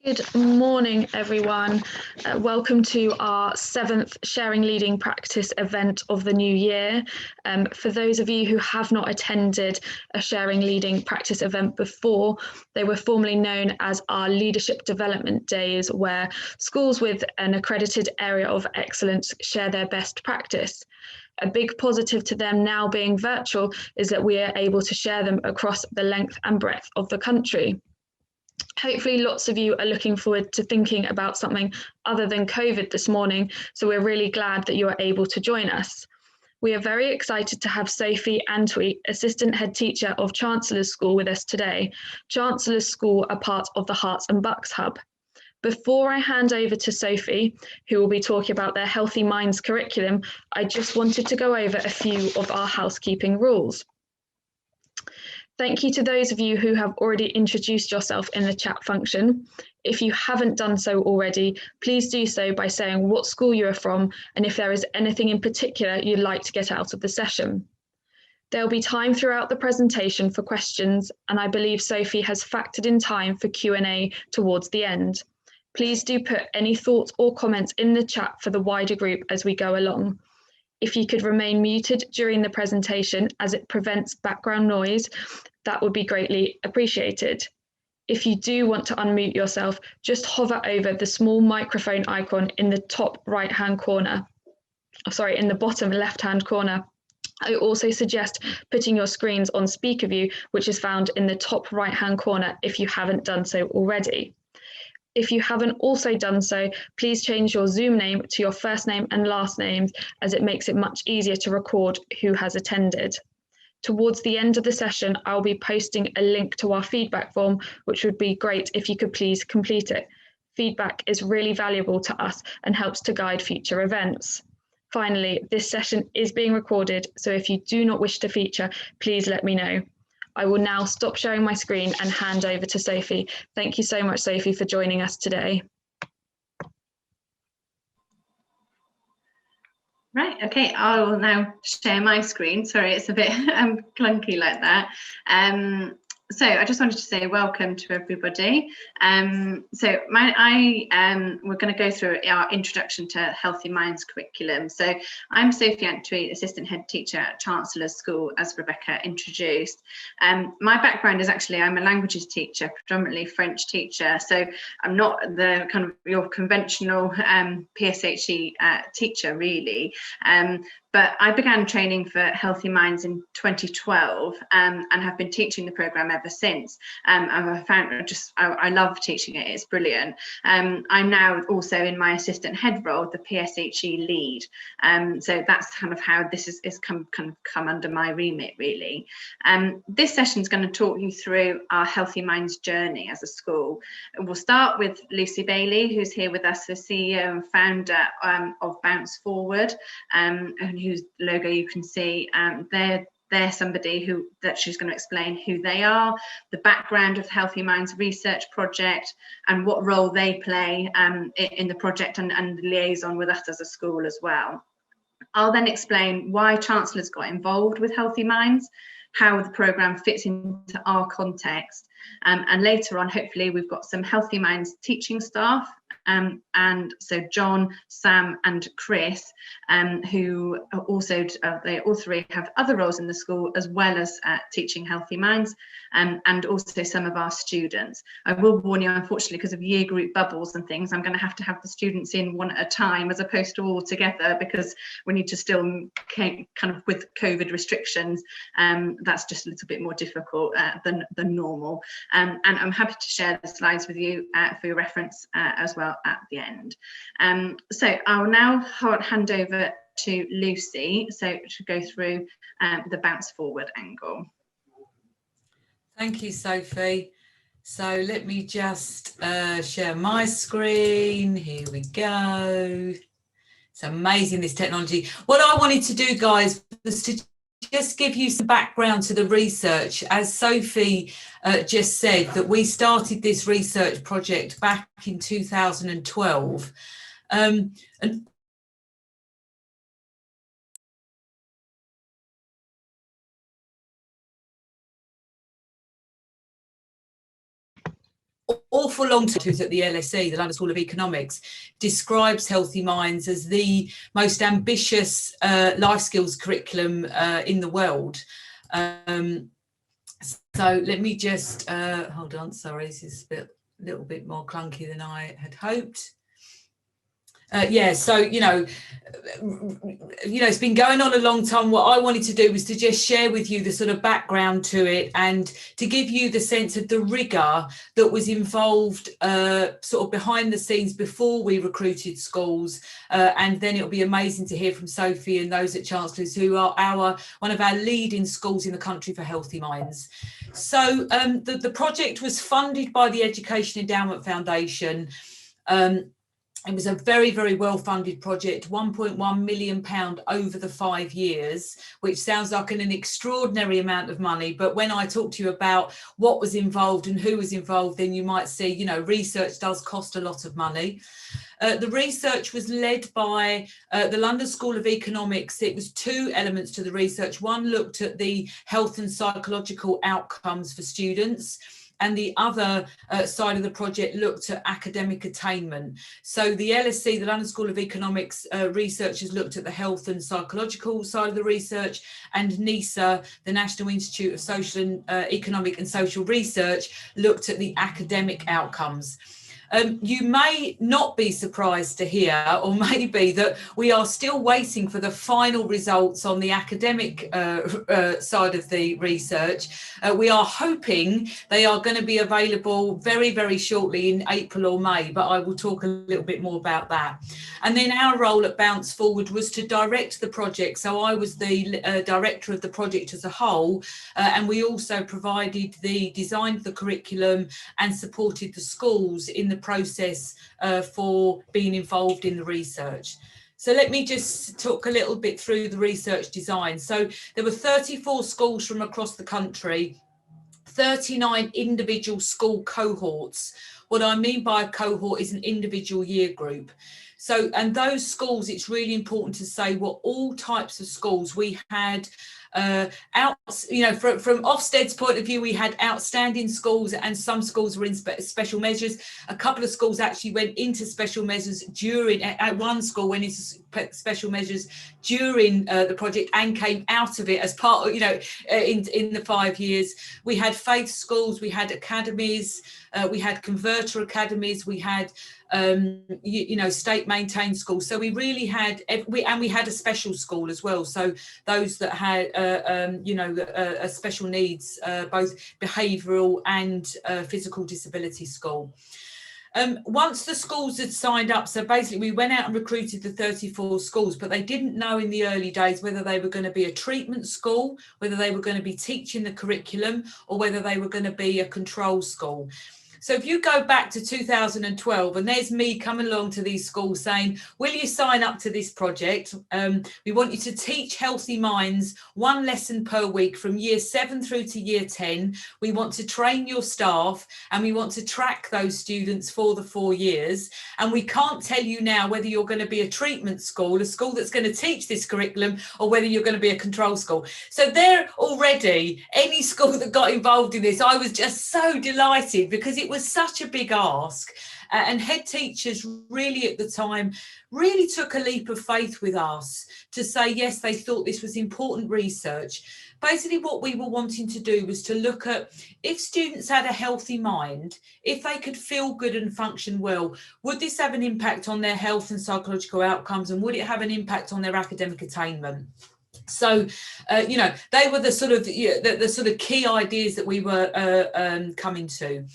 Good morning, everyone. Welcome to our 7th Sharing Leading Practice event of the new year. For those of you who have not attended a Sharing Leading Practice event before, they were formerly known as our Leadership Development Days, where schools with an accredited area of excellence share their best practice. A big positive to them now being virtual is that we are able to share them across the length and breadth of the country. Hopefully lots of you are looking forward to thinking about something other than COVID this morning, so we're really glad that you are able to join us. We are very excited to have Sophie Antwi, Assistant Head Teacher of Chancellor's School, with us today. Chancellor's School are part of the Hearts and Bucks Hub. Before I hand over to Sophie, who will be talking about their Healthy Minds curriculum, I just wanted to go over a few of our housekeeping rules. Thank you to those of you who have already introduced yourself in the chat function. If you haven't done so already, please do so by saying what school you are from and if there is anything in particular you'd like to get out of the session. There'll be time throughout the presentation for questions, and I believe Sophie has factored in time for Q&A towards the end. Please do put any thoughts or comments in the chat for the wider group as we go along. If you could remain muted during the presentation as it prevents background noise, that would be greatly appreciated. If you do want to unmute yourself, just hover over the small microphone icon in the top right-hand corner, in the bottom left-hand corner. I also suggest putting your screens on speaker view, which is found in the top right-hand corner if you haven't done so already. If you haven't also done so, please change your Zoom name to your first name and last names, as it makes it much easier to record who has attended. Towards the end of the session, I'll be posting a link to our feedback form, which would be great if you could please complete it. Feedback is really valuable to us and helps to guide future events. Finally, this session is being recorded, so if you do not wish to feature, please let me know. I will now stop sharing my screen and hand over to Sophie. Thank you so much, Sophie, for joining us today. Right, okay, I will now share my screen. Sorry, it's a bit clunky like that. So I just wanted to say welcome to everybody. We're going to go through our introduction to Healthy Minds curriculum. So I'm Sophie Antwi, Assistant Head Teacher at Chancellor's School, as Rebecca introduced. My background is actually, I'm a languages teacher, predominantly French teacher. So I'm not the kind of your conventional PSHE teacher really. But I began training for Healthy Minds in 2012 and have been teaching the programme ever since. I love teaching it, it's brilliant. I'm now also in my assistant head role, the PSHE lead. So that's kind of how this is come under my remit really. This session is going to talk you through our Healthy Minds journey as a school. We'll start with Lucy Bailey, who's here with us, the CEO and founder of Bounce Forward, and whose logo you can see. They're somebody that she's going to explain who they are, the background of the Healthy Minds research project, and what role they play in the project and the liaison with us as a school as well. I'll then explain why Chancellor's got involved with Healthy Minds, how the programme fits into our context, and later on, hopefully, we've got some Healthy Minds teaching staff, and so John, Sam and Chris, who are also, they all three have other roles in the school as well as teaching Healthy Minds, and also some of our students. I will warn you, unfortunately, because of year group bubbles and things, I'm going to have the students in one at a time as opposed to all together, because we need to still kind of, with COVID restrictions, that's just a little bit more difficult than normal. And I'm happy to share the slides with you for your reference as well at the end. So I'll now hand over to Lucy to go through the Bounce Forward angle. Thank you, Sophie. So let me just share my screen. Here we go. It's amazing, this technology. What I wanted to do, guys, was to just give you some background to the research. As Sophie just said, that we started this research project back in 2012. And awful long time at the LSE, the London School of Economics, describes Healthy Minds as the most ambitious life skills curriculum in the world. So let me just hold on. Sorry, this is a little bit more clunky than I had hoped. Yeah, so, it's been going on a long time. What I wanted to do was to just share with you the sort of background to it and to give you the sense of the rigour that was involved sort of behind the scenes before we recruited schools. And then it'll be amazing to hear from Sophie and those at Chancellor's who are one of our leading schools in the country for Healthy Minds. So the project was funded by the Education Endowment Foundation. It was a very, very well-funded project, £1.1 million over the 5 years, which sounds like an extraordinary amount of money. But when I talk to you about what was involved and who was involved, then you might see, research does cost a lot of money. The research was led by the London School of Economics. It was 2 elements to the research. One looked at the health and psychological outcomes for students, and the other side of the project looked at academic attainment. So the LSE, the London School of Economics, researchers looked at the health and psychological side of the research, and NISA, the National Institute of Social and Economic and Social Research, looked at the academic outcomes. You may not be surprised to hear, or maybe that we are still waiting for the final results on the academic side of the research. We are hoping they are going to be available very, very shortly in April or May, but I will talk a little bit more about that. And then our role at Bounce Forward was to direct the project. So I was the director of the project as a whole, and we also designed the curriculum and supported the schools in the process for being involved in the research. So let me just talk a little bit through the research design. So there were 34 schools from across the country, 39 individual school cohorts. What I mean by a cohort is an individual year group. So, and those schools, it's really important to say, were all types of schools. We had from Ofsted's point of view, we had outstanding schools, and some schools were in special measures. A couple of schools actually went into special measures at one school went into special measures during the project and came out of it as part of, in the 5 years. We had faith schools, we had academies, we had converter academies, we had state maintained schools. So we really had, we had a special school as well. So those that had, special needs, both behavioural and physical disability school. Once the schools had signed up, so basically we went out and recruited the 34 schools, but they didn't know in the early days whether they were going to be a treatment school, whether they were going to be teaching the curriculum, or whether they were going to be a control school. So if you go back to 2012, and there's me coming along to these schools saying, will you sign up to this project? We want you to teach Healthy Minds 1 lesson per week from year 7 through to year 10. We want to train your staff, and we want to track those students for the 4 years. And we can't tell you now whether you're going to be a treatment school, a school that's going to teach this curriculum, or whether you're going to be a control school. So there already, any school that got involved in this, I was just so delighted, because it was such a big ask, and head teachers really at the time really took a leap of faith with us to say yes, they thought this was important research. Basically what we were wanting to do was to look at, if students had a healthy mind, if they could feel good and function well, would this have an impact on their health and psychological outcomes, and would it have an impact on their academic attainment? So, they were the sort of key ideas that we were coming to.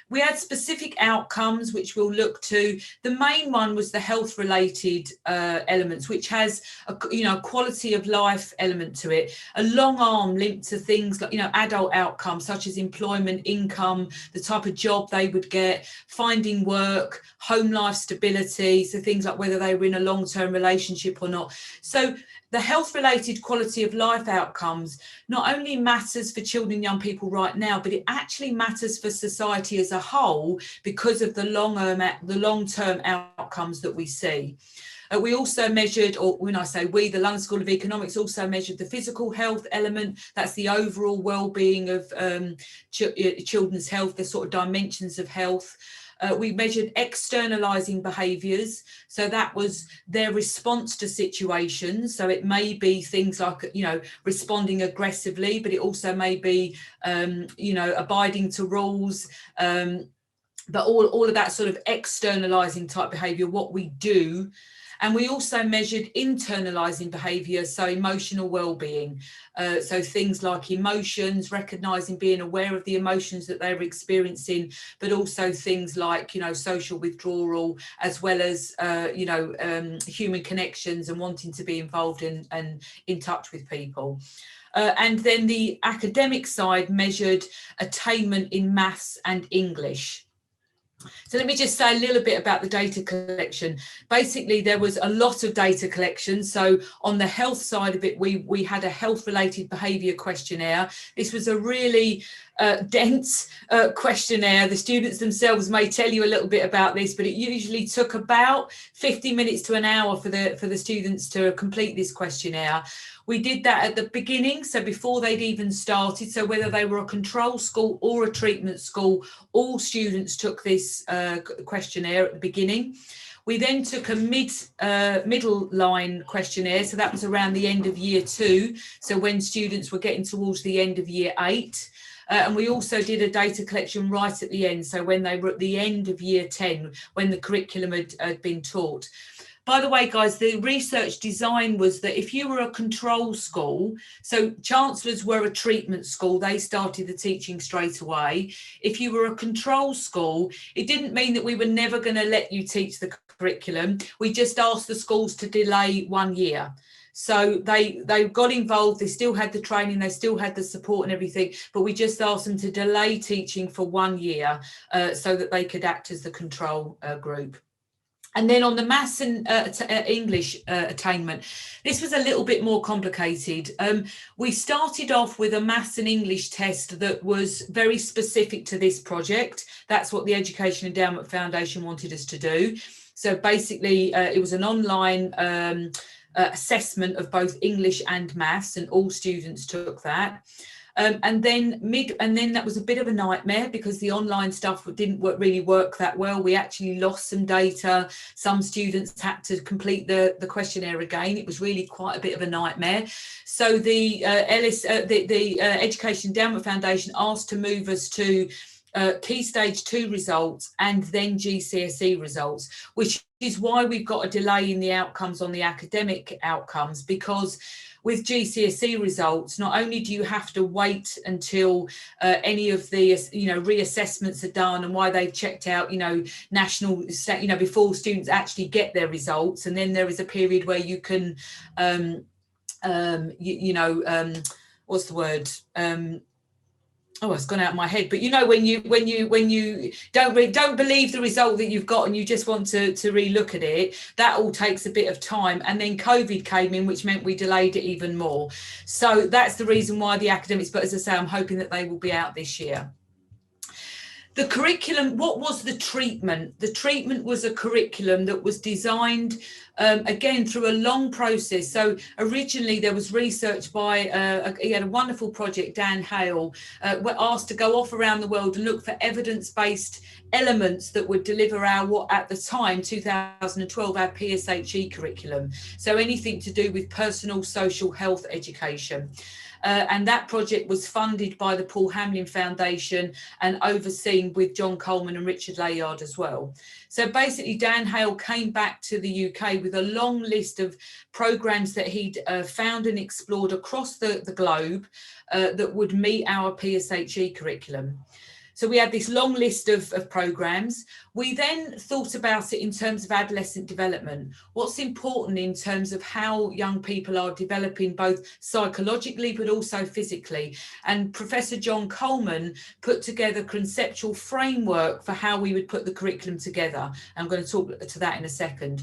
We had specific outcomes, which we'll look to. The main one was the health-related elements, which has a quality of life element to it. A long arm linked to things like, adult outcomes, such as employment, income, the type of job they would get, finding work, home life stability, so things like whether they were in a long-term relationship or not. So the health-related quality of life outcomes not only matters for children and young people right now, but it actually matters for society as a whole, because of the long-term outcomes outcomes that we see. We also measured, or when I say we, the London School of Economics also measured the physical health element. That's the overall well-being of children's health, the sort of dimensions of health. We measured externalizing behaviours. So that was their response to situations. So it may be things like, you know, responding aggressively, but it also may be, you know, abiding to rules, but all of that sort of externalizing type behaviour, what we do. And we also measured internalizing behaviour, so emotional well-being. So things like emotions, recognising, being aware of the emotions that they were experiencing, but also things like, you know, social withdrawal, as well as, you know, human connections and wanting to be involved in and in touch with people. And then the academic side measured attainment in maths and English. So let me just say a little bit about the data collection. Basically, there was a lot of data collection. So on the health side of it, we had a health related behaviour questionnaire. This was a really dense questionnaire. The students themselves may tell you a little bit about this, but it usually took about 50 minutes to an hour for the students to complete this questionnaire. We did that at the beginning, so before they'd even started. So whether they were a control school or a treatment school, all students took this questionnaire at the beginning. We then took a middle line questionnaire, so that was around the end of year 2, so when students were getting towards the end of year 8. And we also did a data collection right at the end, so when they were at the end of year 10, when the curriculum had been taught. By the way, guys, the research design was that if you were a control school, so Chancellors were a treatment school, they started the teaching straight away. If you were a control school, it didn't mean that we were never going to let you teach the curriculum. We just asked the schools to delay 1 year. So they got involved, they still had the training, they still had the support and everything, but we just asked them to delay teaching for 1 year so that they could act as the control group. And then on the maths and English attainment, this was a little bit more complicated. We started off with a maths and English test that was very specific to this project. That's what the Education Endowment Foundation wanted us to do. So basically, it was an online assessment of both English and maths, and all students took that. And then that was a bit of a nightmare because the online stuff didn't really work that well. We actually lost some data. Some students had to complete the questionnaire again. It was really quite a bit of a nightmare. So the Education Endowment Foundation asked to move us to Key Stage 2 results and then GCSE results, which is why we've got a delay in the outcomes on the academic outcomes, because with GCSE results, not only do you have to wait until any of the, you know, reassessments are done and why they've checked out, you know, national, you know, before students actually get their results, and then there is a period where you can, what's the word? Oh, it's gone out of my head. But you know, when you don't believe the result that you've got and you just want to relook at it, that all takes a bit of time. And then COVID came in, which meant we delayed it even more. So that's the reason why the academics, but as I say, I'm hoping that they will be out this year. The curriculum, what was the treatment? The treatment was a curriculum that was designed, again, through a long process. So originally there was research by, he had a wonderful project, Dan Hale, were asked to go off around the world and look for evidence-based elements that would deliver our, what at the time, 2012, our PSHE curriculum. So anything to do with personal, social, health education. And that project was funded by the Paul Hamlin Foundation and overseen with John Coleman and Richard Layard as well. So basically, Dan Hale came back to the UK with a long list of programmes that he'd found and explored across the globe that would meet our PSHE curriculum. So we had this long list of programmes. We then thought about it in terms of adolescent development. What's important in terms of how young people are developing both psychologically but also physically. And Professor John Coleman put together a conceptual framework for how we would put the curriculum together. I'm going to talk to that in a second.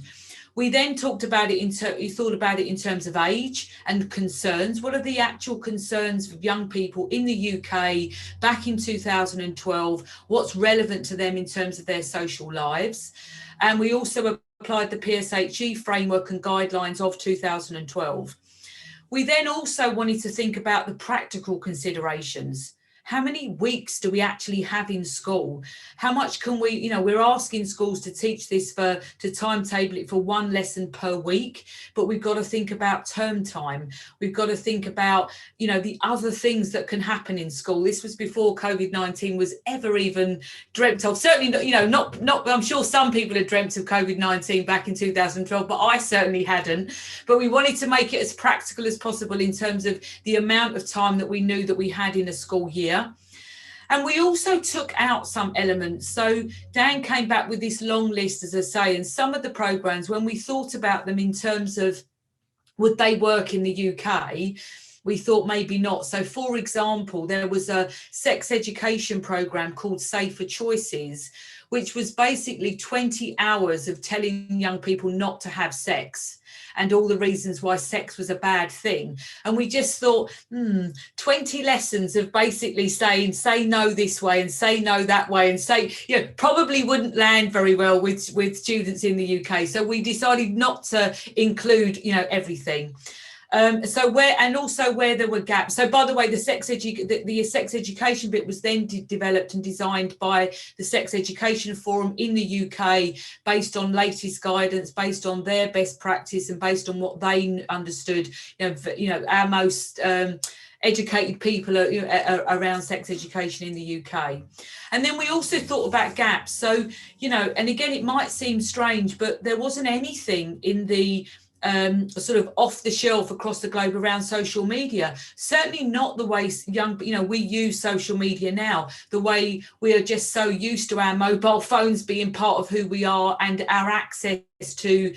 We then talked about it, thought about it in terms of age and concerns. What are the actual concerns of young people in the UK back in 2012? What's relevant to them in terms of their social lives? And we also were applied the PSHE framework and guidelines of 2012. We then also wanted to think about the practical considerations. How many weeks do we actually have in school? How much can we, you know, we're asking schools to teach this to timetable it for one lesson per week, but we've got to think about term time. We've got to think about, you know, the other things that can happen in school. This was before COVID-19 was ever even dreamt of. Certainly not, you know, not, I'm sure some people had dreamt of COVID-19 back in 2012, but I certainly hadn't. But we wanted to make it as practical as possible in terms of the amount of time that we knew that we had in a school year. And we also took out some elements. So Dan came back with this long list, as I say, and some of the programs, when we thought about them in terms of would they work in the UK, we thought maybe not. So, for example, there was a sex education program called Safer Choices, which was basically 20 hours of telling young people not to have sex and all the reasons why sex was a bad thing. And we just thought, 20 lessons of basically saying, say no this way and say no that way, and say, you know, probably wouldn't land very well with students in the UK. So we decided not to include, you know, everything. So where there were gaps. So by the way, the sex education bit was then developed and designed by the Sex Education Forum in the UK, based on latest guidance, based on their best practice, and based on what they understood. You know, our most educated people around sex education in the UK. And then we also thought about gaps. So, you know, and again, it might seem strange, but there wasn't anything in the sort of off the shelf across the globe around social media. Certainly not the way we use social media now, the way we are just so used to our mobile phones being part of who we are and our access to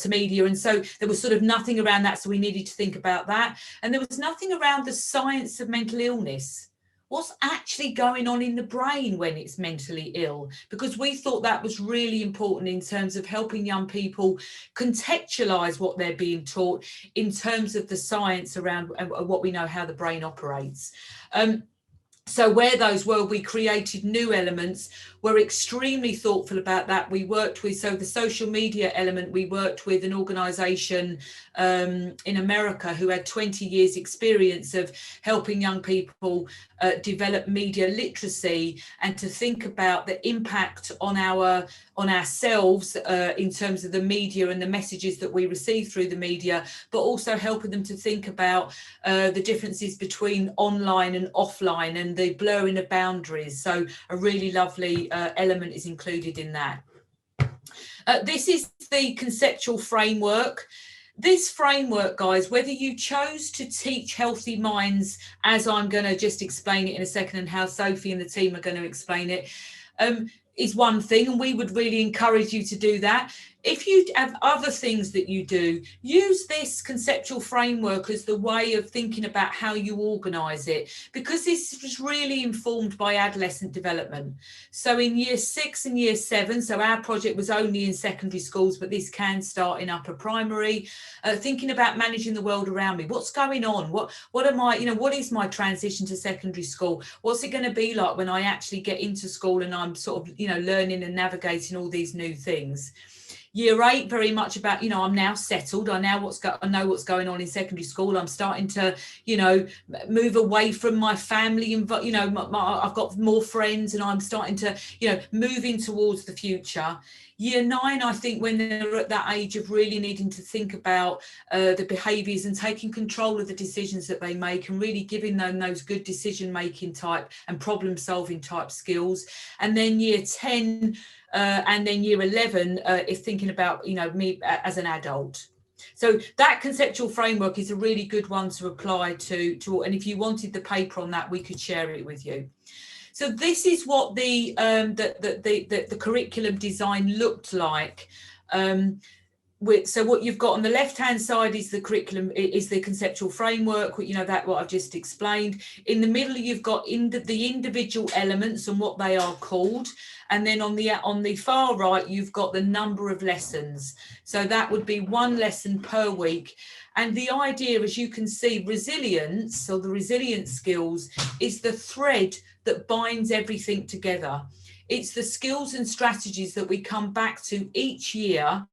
media. And so there was sort of nothing around that. So we needed to think about that. And there was nothing around the science of mental illness. What's actually going on in the brain when it's mentally ill? Because we thought that was really important in terms of helping young people contextualize what they're being taught in terms of the science around what we know how the brain operates. So where those were, we created new elements. We're extremely thoughtful about that. We worked with, so the social media element, we worked with an organisation in America who had 20 years experience of helping young people develop media literacy and to think about the impact on ourselves in terms of the media and the messages that we receive through the media, but also helping them to think about the differences between online and offline and the blurring of boundaries. So a really lovely element is included in that. This is the conceptual framework. This framework, guys, whether you chose to teach healthy minds, as I'm going to just explain it in a second, and how Sophie and the team are going to explain it, is one thing, and we would really encourage you to do that. If you have other things that you do, use this conceptual framework as the way of thinking about how you organise it, because this was really informed by adolescent development. So in year 6 and year 7, so our project was only in secondary schools, but this can start in upper primary, thinking about managing the world around me. What's going on? What am I, what is my transition to secondary school? What's it going to be like when I actually get into school and I'm sort of, learning and navigating all these new things? Year 8, very much about, I'm now settled. I know what's going on in secondary school. I'm starting to, move away from my family and, I've got more friends and I'm starting to, moving towards the future. Year 9, I think, when they're at that age of really needing to think about the behaviours and taking control of the decisions that they make and really giving them those good decision making type and problem solving type skills. And then year 10, and then year 11 is thinking about, me as an adult. So that conceptual framework is a really good one to apply to, and if you wanted the paper on that, we could share it with you. So this is what the curriculum design looked like. So what you've got on the left hand side is the curriculum, is the conceptual framework, that what I've just explained. In the middle you've got the individual elements and what they are called, and then on the far right you've got the number of lessons. So that would be 1 lesson per week. And the idea, as you can see, resilience, or the resilience skills, is the thread that binds everything together. It's the skills and strategies that we come back to each year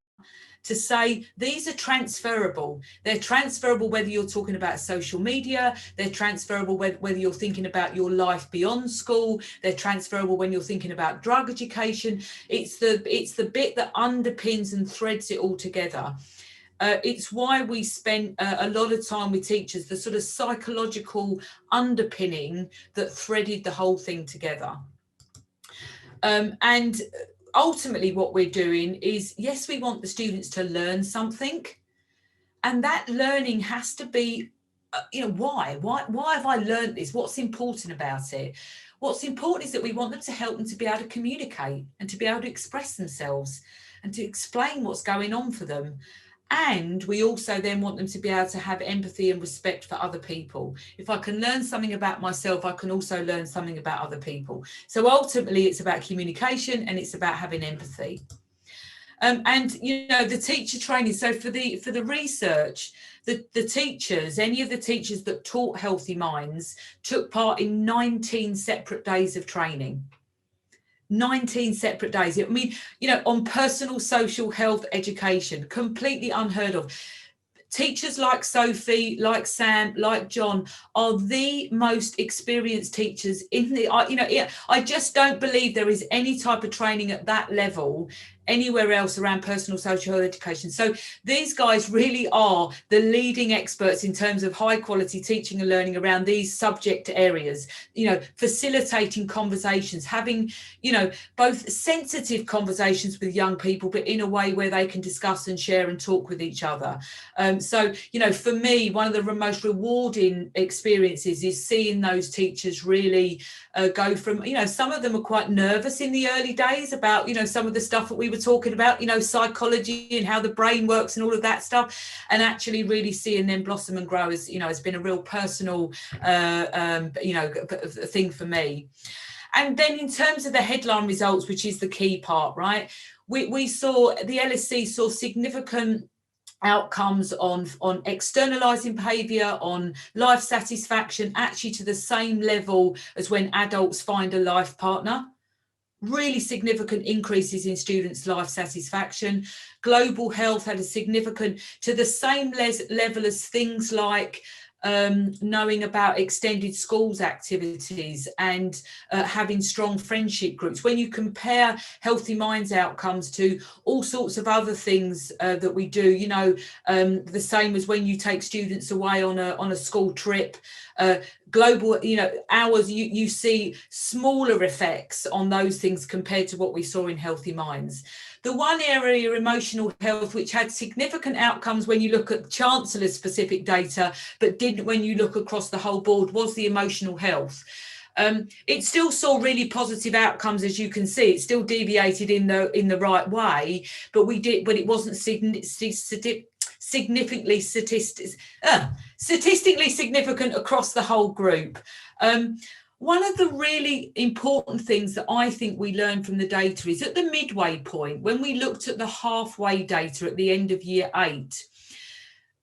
to say these are transferable. They're transferable whether you're talking about social media, they're transferable whether you're thinking about your life beyond school, they're transferable when you're thinking about drug education. It's the bit that underpins and threads it all together. It's why we spent a lot of time with teachers, the sort of psychological underpinning that threaded the whole thing together. And ultimately what we're doing is, yes, we want the students to learn something, and that learning has to be, why have I learned this? What's important about it? What's important is that we want them to help them to be able to communicate and to be able to express themselves and to explain what's going on for them. And we also then want them to be able to have empathy and respect for other people. If I can learn something about myself, I can also learn something about other people. So ultimately, it's about communication and it's about having empathy. And the teacher training. So for the research, the teachers, any of the teachers that taught Healthy Minds, took part in 19 separate days of training. 19 separate days. I mean, on personal, social, health, education, completely unheard of. Teachers like Sophie, like Sam, like John are the most experienced teachers in the, I just don't believe there is any type of training at that level anywhere else around personal, social health education. So these guys really are the leading experts in terms of high quality teaching and learning around these subject areas, facilitating conversations, having, both sensitive conversations with young people, but in a way where they can discuss and share and talk with each other. So, for me, one of the most rewarding experiences is seeing those teachers really go from, some of them are quite nervous in the early days about, some of the stuff that we were talking about, psychology and how the brain works and all of that stuff, and actually really seeing them blossom and grow has been a real personal, thing for me. And then in terms of the headline results, which is the key part, right? We saw, the LSC saw significant outcomes on externalizing behavior, on life satisfaction, actually to the same level as when adults find a life partner. Really significant increases in students' life satisfaction. Global health had a significant, to the same level as things like knowing about extended schools activities and having strong friendship groups. When you compare Healthy Minds outcomes to all sorts of other things that we do, the same as when you take students away on a school trip, global, hours, you see smaller effects on those things compared to what we saw in Healthy Minds. The one area, emotional health, which had significant outcomes when you look at Chancellor's specific data, but didn't when you look across the whole board, was the emotional health. It still saw really positive outcomes, as you can see. It still deviated in the right way, but it wasn't significantly statistically significant across the whole group. One of the really important things that I think we learned from the data is at the midway point, when we looked at the halfway data at the end of year 8,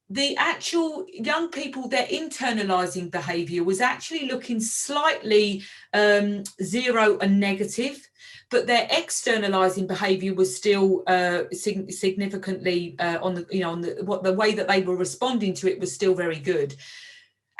the actual young people, their internalising behaviour was actually looking slightly zero and negative, but their externalising behaviour was still significantly the way that they were responding to it was still very good.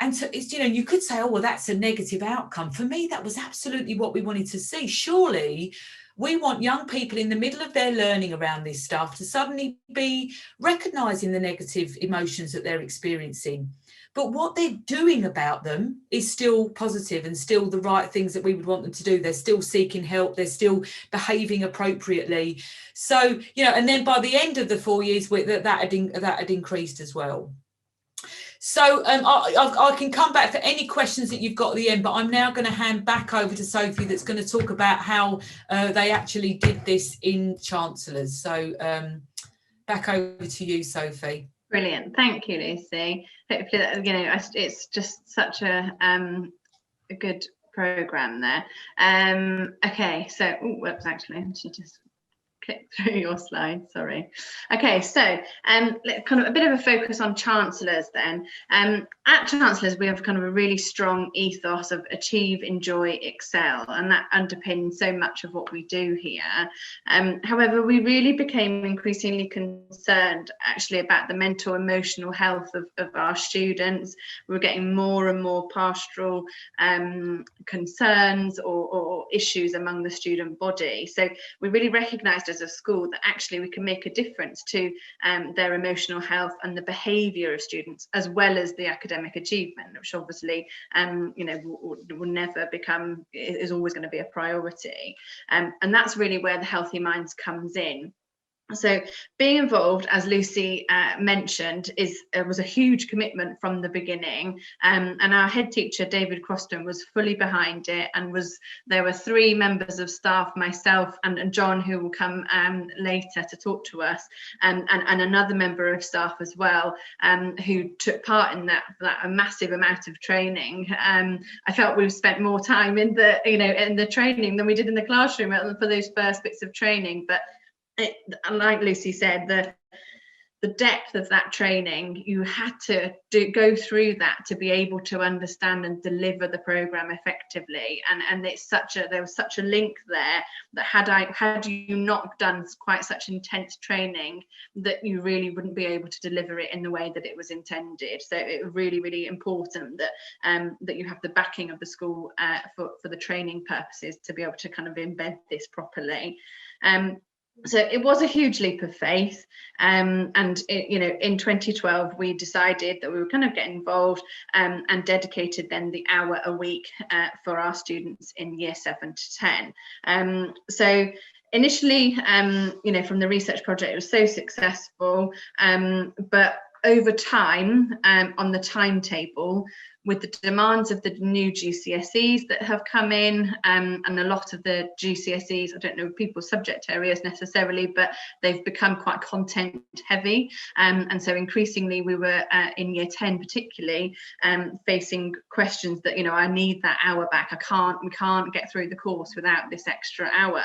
And so it's, you could say, oh, well, that's a negative outcome. For me, that was absolutely what we wanted to see. Surely we want young people in the middle of their learning around this stuff to suddenly be recognising the negative emotions that they're experiencing. But what they're doing about them is still positive and still the right things that we would want them to do. They're still seeking help. They're still behaving appropriately. So, and then by the end of the 4 years, that had increased as well. So I can come back for any questions that you've got at the end, but I'm now going to hand back over to Sophie, that's going to talk about how they actually did this in Chancellor's. So back over to you, Sophie. Brilliant. Thank you, Lucy. Hopefully, it's just such a good programme there. Okay, so, whoops, actually, she just click through your slide, sorry. Okay, so kind of a bit of a focus on Chancellors then. At Chancellors, we have kind of a really strong ethos of achieve, enjoy, excel, and that underpins so much of what we do here. However, we really became increasingly concerned actually about the mental, emotional health of our students. We were getting more and more pastoral concerns or issues among the student body. So we really recognised as a school that actually we can make a difference to their emotional health and the behaviour of students, as well as the academic achievement, which obviously will never become, is always going to be a priority. And that's really where the Healthy Minds comes in. So being involved, as Lucy mentioned, was a huge commitment from the beginning, and our head teacher David Croston was fully behind it, and there were 3 members of staff, myself and John, who will come later to talk to us, and another member of staff as well, who took part in that a massive amount of training. I felt we've spent more time in the training than we did in the classroom for those first bits of training, but like Lucy said, the depth of that training, you had to go through that to be able to understand and deliver the programme effectively, and there was such a link there that had you not done quite such intense training, that you really wouldn't be able to deliver it in the way that it was intended. So it was really, really important that you have the backing of the school for the training purposes to be able to kind of embed this properly. So it was a huge leap of faith, and in 2012 we decided that we were going to get involved and dedicated then the hour a week for our students in year 7 to 10. So initially, from the research project, it was so successful, but over time, on the timetable, with the demands of the new GCSEs that have come in, and a lot of the GCSEs, I don't know people's subject areas necessarily, but they've become quite content heavy, and so increasingly we were in year 10 particularly facing questions that, I need that hour back, we can't get through the course without this extra hour.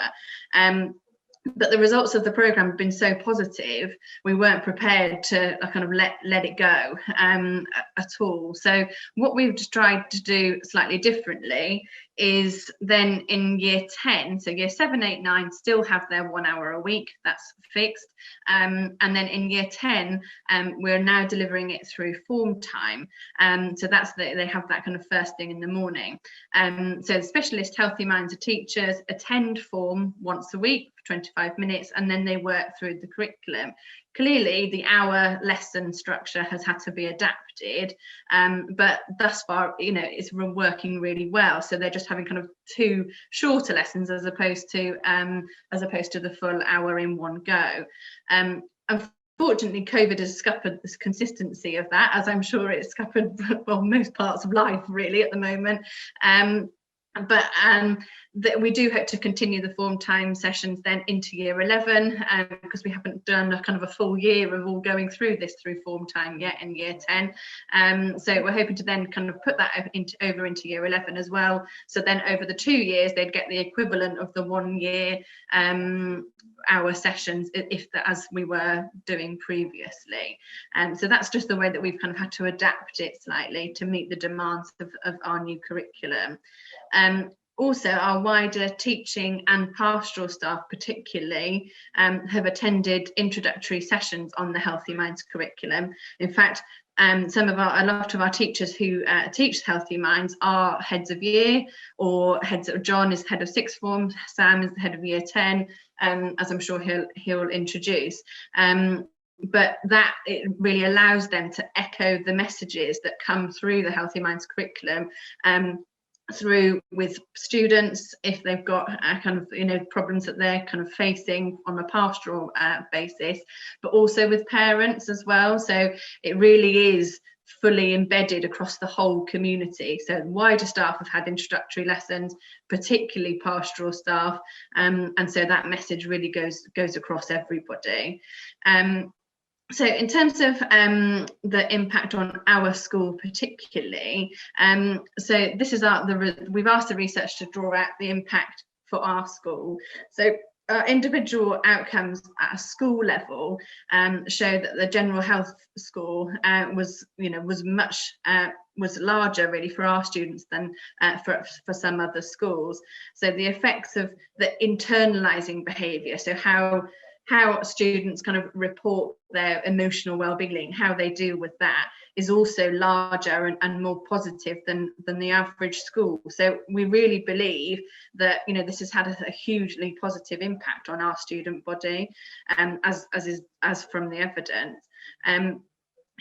But the results of the programme have been so positive, we weren't prepared to kind of let it go at all. So what we've tried to do slightly differently is then in year 10, so year 7, 8, 9 still have their 1 hour a week, that's fixed. And then in year 10, we're now delivering it through form time. So they have that kind of first thing in the morning. So the specialist Healthy Minds of teachers attend form once a week, 25 minutes, and then they work through the curriculum. Clearly, the hour lesson structure has had to be adapted, but thus far, it's working really well. So they're just having kind of 2 shorter lessons as opposed to the full hour in one go. Unfortunately, COVID has scuppered this consistency of that, as I'm sure it's scuppered most parts of life really at the moment. But we do hope to continue the form time sessions then into year 11, because we haven't done a kind of a full year of all going through this through form time yet in year 10. So we're hoping to then kind of put that over into year 11 as well. So then over the 2 years, they'd get the equivalent of the 1 year hour sessions, as we were doing previously. So that's just the way that we've kind of had to adapt it slightly to meet the demands of our new curriculum. Also, our wider teaching and pastoral staff particularly have attended introductory sessions on the Healthy Minds curriculum. In fact, a lot of our teachers who teach Healthy Minds are heads of year, or John is head of sixth form, Sam is the head of year 10, as I'm sure he'll introduce. But it really allows them to echo the messages that come through the Healthy Minds curriculum, through with students if they've got kind of problems that they're kind of facing on a pastoral basis, but also with parents as well. So it really is fully embedded across the whole community. So wider staff have had introductory lessons, particularly pastoral staff, and so that message really goes across everybody. So in terms of the impact on our school particularly, so this is we've asked the research to draw out the impact for our school. So individual outcomes at a school level show that the general health score was larger really for our students than for some other schools. So the effects of the internalising behaviour, so how students kind of report their emotional well-being, how they deal with that, is also larger and more positive than the average school. So we really believe that this has had a hugely positive impact on our student body, as from the evidence.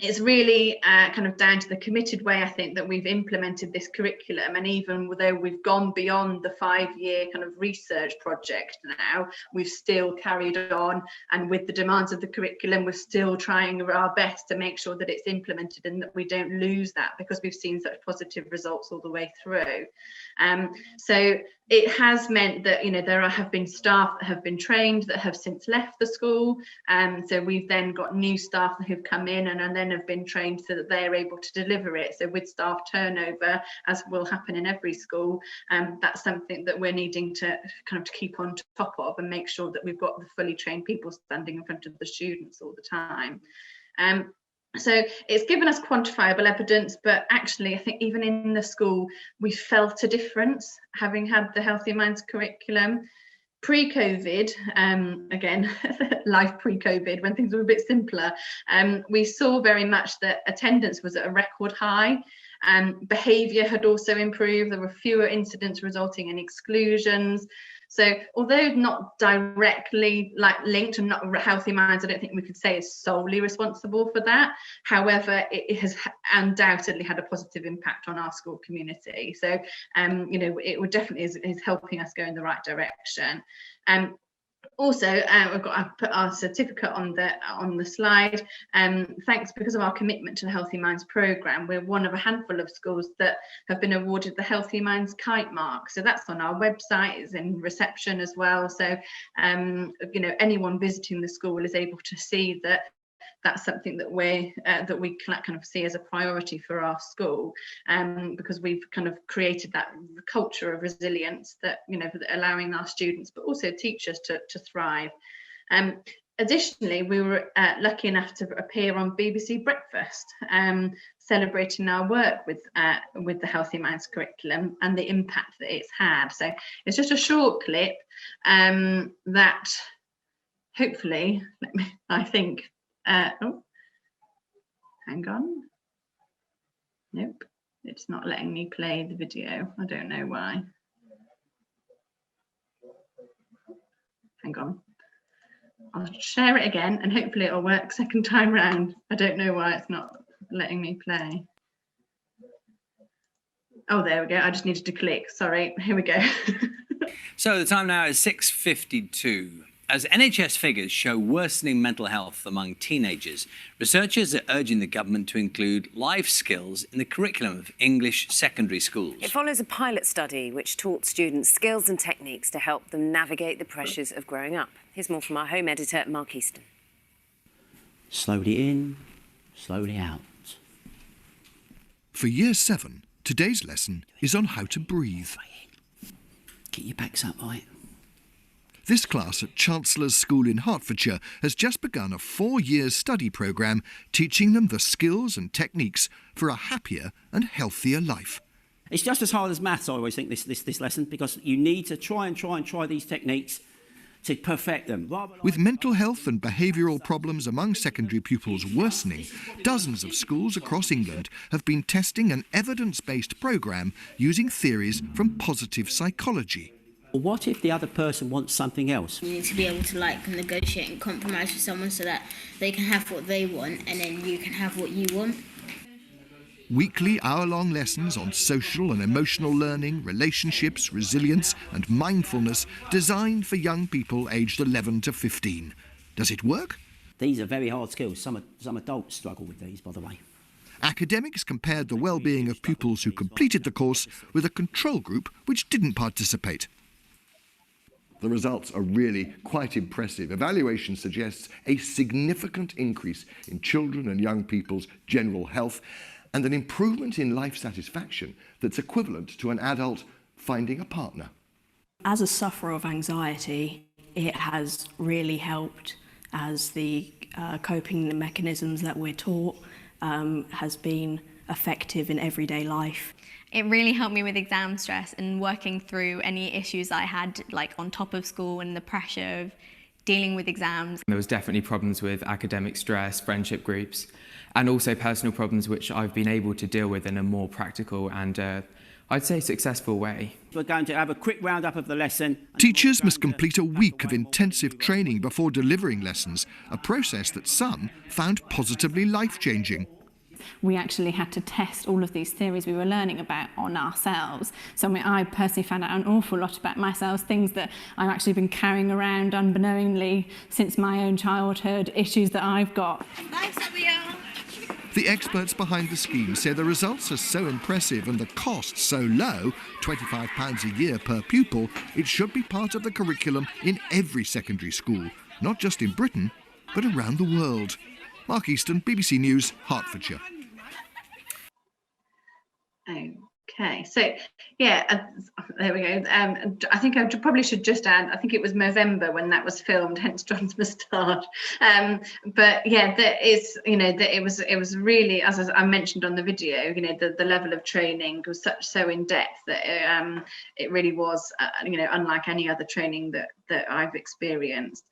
It's really kind of down to the committed way, I think, that we've implemented this curriculum. And even though we've gone beyond the 5-year kind of research project now, we've still carried on. And with the demands of the curriculum, we're still trying our best to make sure that it's implemented and that we don't lose that, because we've seen such positive results all the way through. So it has meant that there have been staff that have been trained that have since left the school, so we've then got new staff that have come in and then have been trained so that they're able to deliver it. So with staff turnover, as will happen in every school, that's something that we're needing to kind of keep on top of and make sure that we've got the fully trained people standing in front of the students all the time. So it's given us quantifiable evidence, but actually I think even in the school we felt a difference having had the Healthy Minds curriculum. Pre-COVID, again, life pre-COVID, when things were a bit simpler, we saw very much that attendance was at a record high. Behaviour had also improved. There were fewer incidents resulting in exclusions. So although not directly linked and not Healthy Minds, I don't think we could say is solely responsible for that. However, it has undoubtedly had a positive impact on our school community. So, it would definitely is helping us go in the right direction. Also, I've put our certificate on the slide. Thanks, because of our commitment to the Healthy Minds programme, we're one of a handful of schools that have been awarded the Healthy Minds Kite Mark. So that's on our website, it's in reception as well. So, anyone visiting the school is able to see that that's something that we kind of see as a priority for our school, because we've kind of created that culture of resilience that allowing our students but also teachers to thrive. Additionally, we were lucky enough to appear on BBC Breakfast, celebrating our work with the Healthy Minds curriculum and the impact that it's had. So it's just a short clip that hopefully, I think. Oh, hang on. Nope, it's not letting me play the video. I don't know why. Hang on. I'll share it again and hopefully it'll work second time round. I don't know why it's not letting me play. Oh, there we go. I just needed to click. Sorry. Here we go. So the time now is 6:52. As NHS figures show worsening mental health among teenagers, researchers are urging the government to include life skills in the curriculum of English secondary schools. It follows a pilot study which taught students skills and techniques to help them navigate the pressures of growing up. Here's more from our home editor, Mark Easton. Slowly in, slowly out. For Year 7, today's lesson is on how to breathe. Get your backs up, right? This class at Chancellor's School in Hertfordshire has just begun a 4-year study programme teaching them the skills and techniques for a happier and healthier life. It's just as hard as maths, I always think, this lesson, because you need to try these techniques to perfect them. With mental health and behavioural problems among secondary pupils worsening, dozens of schools across England have been testing an evidence-based programme using theories from positive psychology. What if the other person wants something else? You need to be able to negotiate and compromise with someone so that they can have what they want and then you can have what you want. Weekly hour-long lessons on social and emotional learning, relationships, resilience and mindfulness designed for young people aged 11 to 15. Does it work? These are very hard skills. Some adults struggle with these, by the way. Academics compared the well-being of pupils who completed the course with a control group which didn't participate. The results are really quite impressive. Evaluation suggests a significant increase in children and young people's general health and an improvement in life satisfaction that's equivalent to an adult finding a partner. As a sufferer of anxiety, it has really helped as the coping mechanisms that we're taught has been effective in everyday life. It really helped me with exam stress and working through any issues I had, like on top of school and the pressure of dealing with exams. There was definitely problems with academic stress, friendship groups, and also personal problems which I've been able to deal with in a more practical and I'd say successful way. We're going to have a quick roundup of the lesson. Teachers must complete a week of intensive training before delivering lessons, a process that some found positively life-changing. We actually had to test all of these theories we were learning about on ourselves. So I personally found out an awful lot about myself, things that I've actually been carrying around unbeknowingly since my own childhood, issues that I've got. Thanks, Abigail. The experts behind the scheme say the results are so impressive and the cost so low, £25 a year per pupil, it should be part of the curriculum in every secondary school, not just in Britain, but around the world. Mark Easton, BBC News, Hertfordshire. Okay, so yeah, there we go. I think I probably should just add, I think it was November when that was filmed, hence John's moustache. But yeah, there is, that it was really, as I mentioned on the video, the level of training was so in depth that it really was, unlike any other training that I've experienced.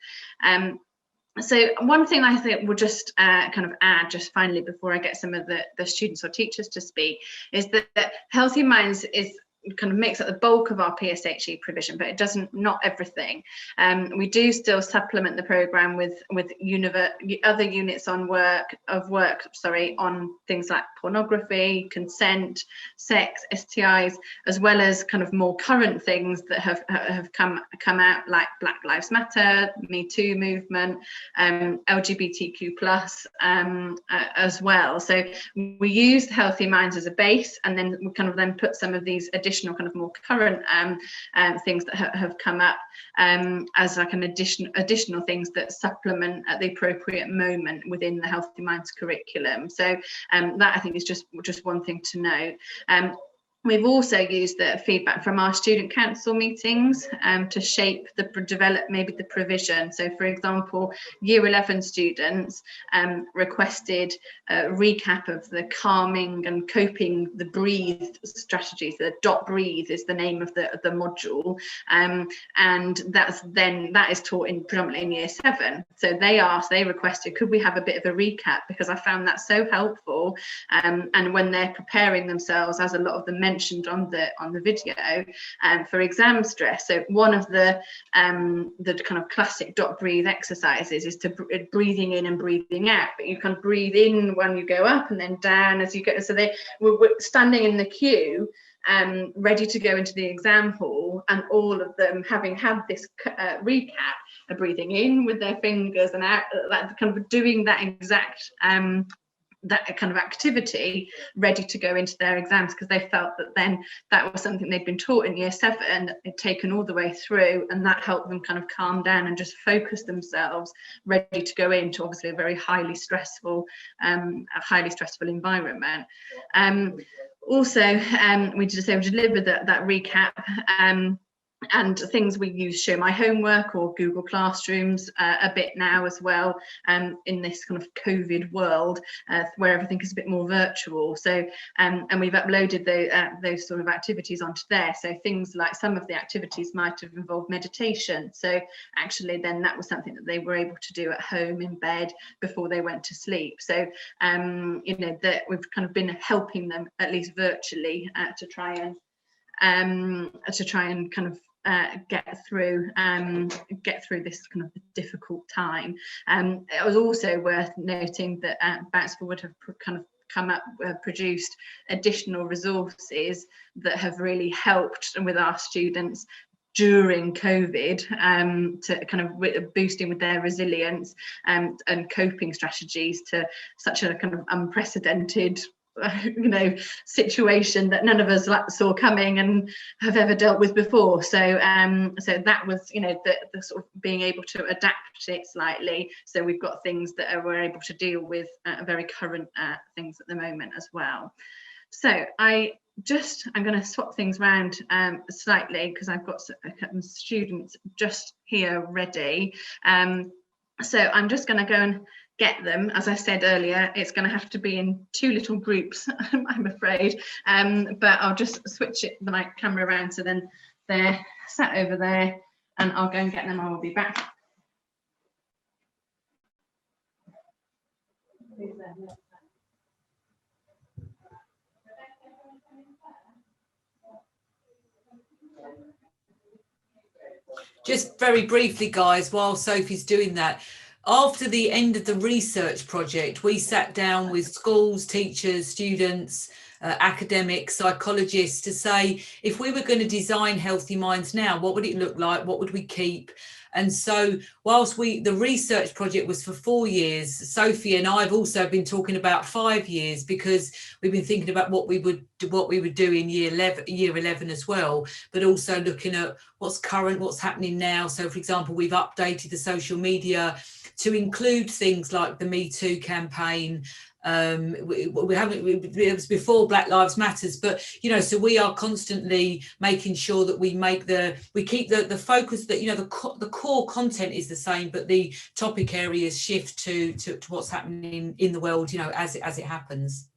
So one thing I think we'll just kind of add just finally before I get some of the students or teachers to speak is that Healthy Minds kind of makes up the bulk of our PSHE provision, but it doesn't, not everything. We do still supplement the programme with other units on on things like pornography, consent, sex, STIs, as well as kind of more current things that have come out, like Black Lives Matter, Me Too movement, LGBTQ+, as well. So we use Healthy Minds as a base, and then we kind of then put some of these additional kind of more current things that have come up as like an additional things that supplement at the appropriate moment within the Healthy Minds curriculum. So that I think is just one thing to note. We've also used the feedback from our student council meetings to shape develop maybe the provision. So for example, year 11 students requested a recap of the calming and coping, the breathe strategies. The .breathe is the name of the module, and that is taught predominantly in year 7. So they requested, could we have a bit of a recap, because I found that so helpful, and when they're preparing themselves, as a lot of them mentioned on the video, for exam stress. So one of the kind of classic .breathe exercises is to breathing in and breathing out, but you can breathe in when you go up and then down as you go. So they were standing in the queue, ready to go into the exam hall, and all of them, having had this recap, are breathing in with their fingers and out, like kind of doing that exact that kind of activity, ready to go into their exams, because they felt that then that was something they'd been taught in year 7, they'd taken all the way through, and that helped them kind of calm down and just focus themselves, ready to go into obviously a very highly stressful environment. Also, we delivered that recap, and things we use Show My Homework or Google Classrooms a bit now as well, in this kind of COVID world where everything is a bit more virtual. So and we've uploaded those sort of activities onto there. So things like some of the activities might have involved meditation. So actually then that was something that they were able to do at home in bed before they went to sleep. So that we've kind of been helping them, at least virtually, to try and kind of get through this kind of difficult time. It was also worth noting that Bounce Forward have produced additional resources that have really helped with our students during COVID, to kind of boosting with their resilience and coping strategies to such a kind of unprecedented situation that none of us saw coming and have ever dealt with before. So that was the sort of being able to adapt it slightly. So we've got things that we're able to deal with very current things at the moment as well. So I I'm going to swap things around slightly because I've got some students just here ready. So I'm just going to go and get them. As I said earlier, it's going to have to be in 2 little groups, I'm afraid. But I'll just switch my camera around so then they're sat over there, and I'll go and get them. I will be back. Just very briefly, guys, while Sophie's doing that, after the end of the research project, we sat down with schools, teachers, students, academics, psychologists to say, if we were going to design Healthy Minds now, what would it look like? What would we keep? And so whilst the research project was for 4 years, Sophie and I have also been talking about 5 years, because we've been thinking about what we would do in year 11 as well, but also looking at what's current, what's happening now. So, for example, we've updated the social media to include things like the Me Too campaign. It was before Black Lives Matters, but so we are constantly making sure that we keep the focus, that the core content is the same, but the topic areas shift to what's happening in the world, as it happens.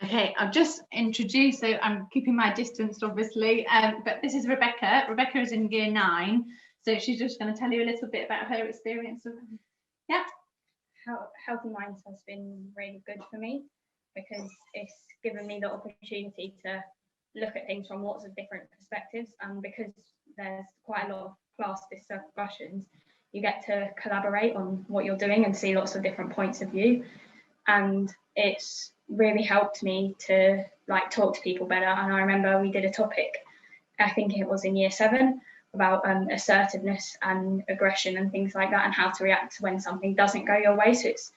Okay, I've just introduced, so I'm keeping my distance, obviously, but this is Rebecca. Rebecca is in year 9, so she's just going to tell you a little bit about her experience. Yeah. Healthy Minds has been really good for me, because it's given me the opportunity to look at things from lots of different perspectives, and because there's quite a lot of class discussions, you get to collaborate on what you're doing and see lots of different points of view, and it's really helped me to talk to people better. And I remember we did a topic, I think it was in year 7, about assertiveness and aggression and things like that, and how to react when something doesn't go your way. So it's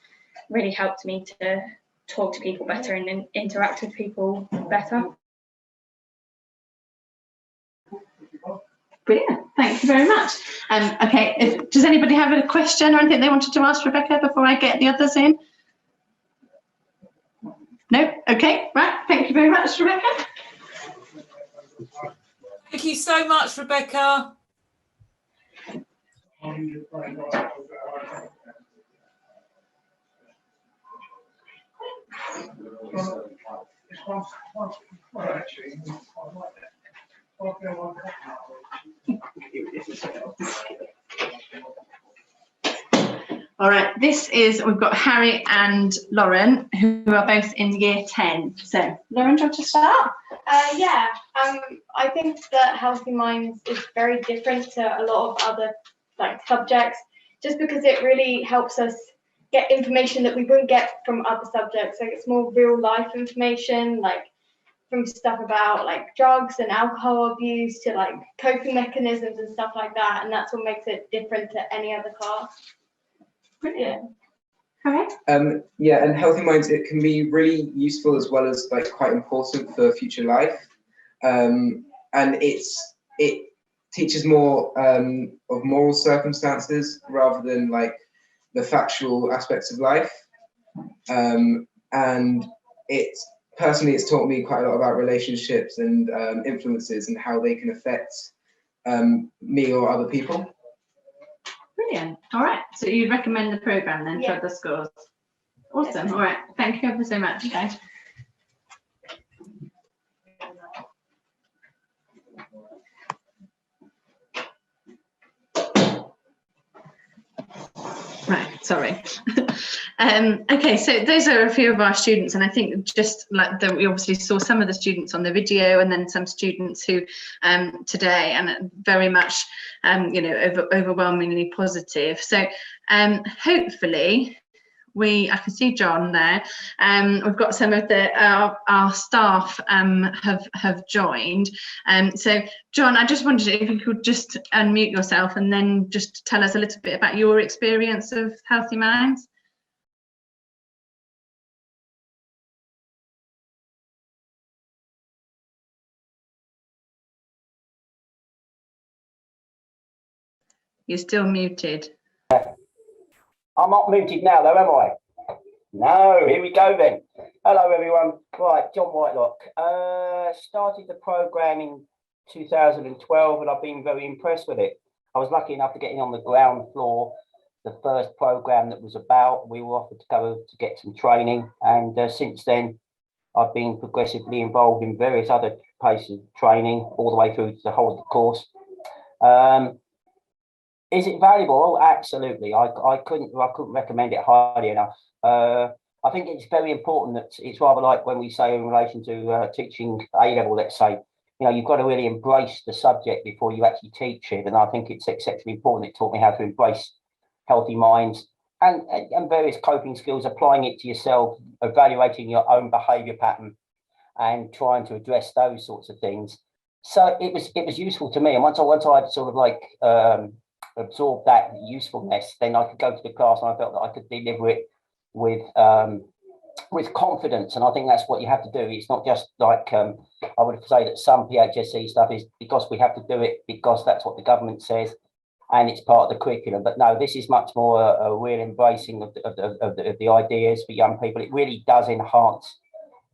really helped me to talk to people better and interact with people better. Brilliant, thank you very much. Okay, does anybody have a question or anything they wanted to ask Rebecca before I get the others in? No? Okay, right, thank you very much, Rebecca. Thank you so much, Rebecca. All right, we've got Harry and Lauren, who are both in year 10. So, Lauren, do you want to start? Yeah, I think that Healthy Minds is very different to a lot of other subjects, just because it really helps us get information that we wouldn't get from other subjects. Like, it's more real life information, from stuff about drugs and alcohol abuse to coping mechanisms and stuff like that, and that's what makes it different to any other class. Brilliant. Yeah, and Healthy Minds, it can be really useful as well as quite important for future life, and it teaches more of moral circumstances rather than the factual aspects of life, and it's taught me quite a lot about relationships and influences and how they can affect me or other people. Brilliant. All right, so you'd recommend the programme then for the schools? Awesome. All right, thank you ever so much, guys. Right, sorry. Okay, so those are a few of our students, and I think just we obviously saw some of the students on the video, and then some students who today, and very much overwhelmingly positive. So hopefully I can see John there. We've got some of our staff have joined. So John, I just wondered if you could just unmute yourself and then just tell us a little bit about your experience of Healthy Minds. You're still muted. I'm not muted now, though, am I? No, here we go then. Hello everyone. Right, John Whitelock. Started the programme in 2012 and I've been very impressed with it. I was lucky enough to get in on the ground floor. The first programme that was about, we were offered to go to get some training, and since then I've been progressively involved in various other places of training all the way through to the whole of the course. Is it valuable? Oh, absolutely. I couldn't recommend it highly enough. I think it's very important that it's rather like when we say in relation to teaching A-level, let's say, you know, you've got to really embrace the subject before you actually teach it. And I think it's exceptionally important. It taught me how to embrace healthy minds and various coping skills, applying it to yourself, evaluating your own behaviour pattern and trying to address those sorts of things. So it was useful to me. And once I'd sort of like absorbed that usefulness, then I could go to the class and I felt that I could deliver it with confidence. And I think that's what you have to do. It's not just like I would say that some PSHE stuff is because we have to do it because that's what the government says and it's part of the curriculum. But no, this is much more a real embracing of the ideas for young people. It really does enhance